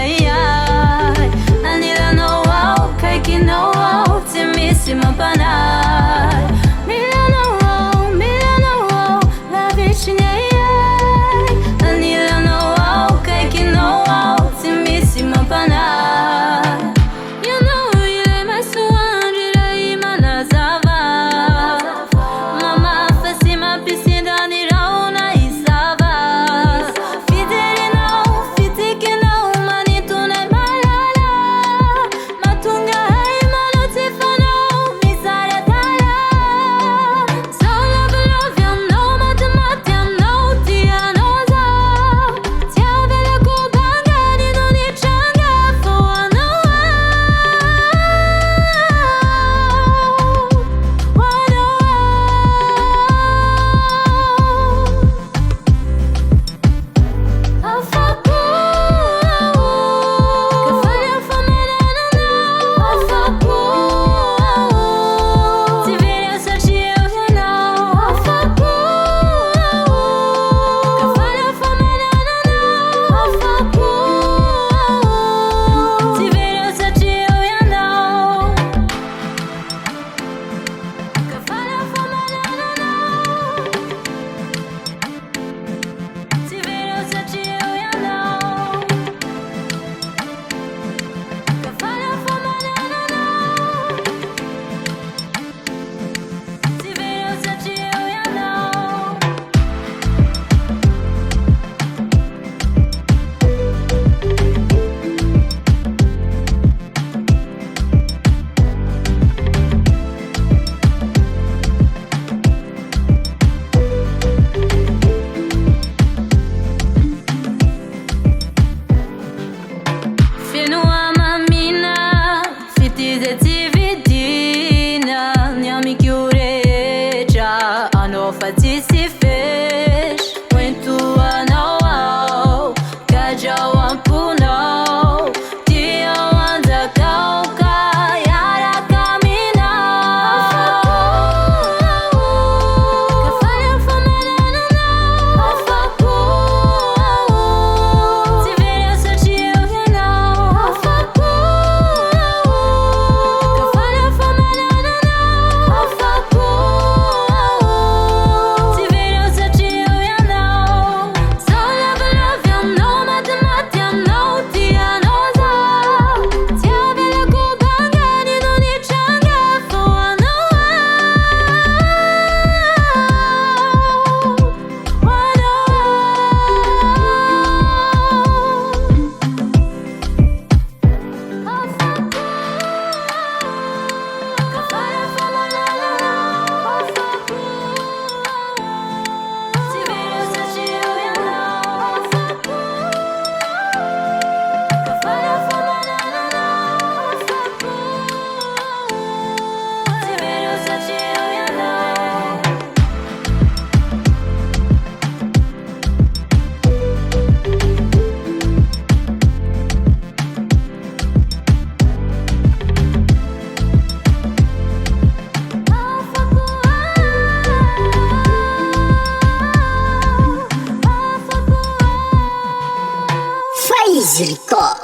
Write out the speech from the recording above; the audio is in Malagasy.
ai ai. Anila no wow, kaiki no wow, timissima panai. Milano wow, la vicina ai ai. Anila no wow, kaiki no wow, timissima panai. You know you let my swan dirai manazava. Mama fasima piscina ni rauna isava. Fideli no, fitiki no, manitu na malala. Matunga hai malotifano, misara tala. Sola belovia no, matematia no, tia no za. Tia vela kubanga ni no ni changa for no. Finu amamina, fitize tividina. Nyami kyurecha, ano fatisi fish. Wentu anao, kaja wampuno. Tia wanda kauka, yara kamina. Kafanya famana no. Tiveria satia no. Kafanya famana no. Tiveria satia no. Sola belovia no, matematia no, tia no za. Tia vela kubanga ni no ni changa for no. Faz Record.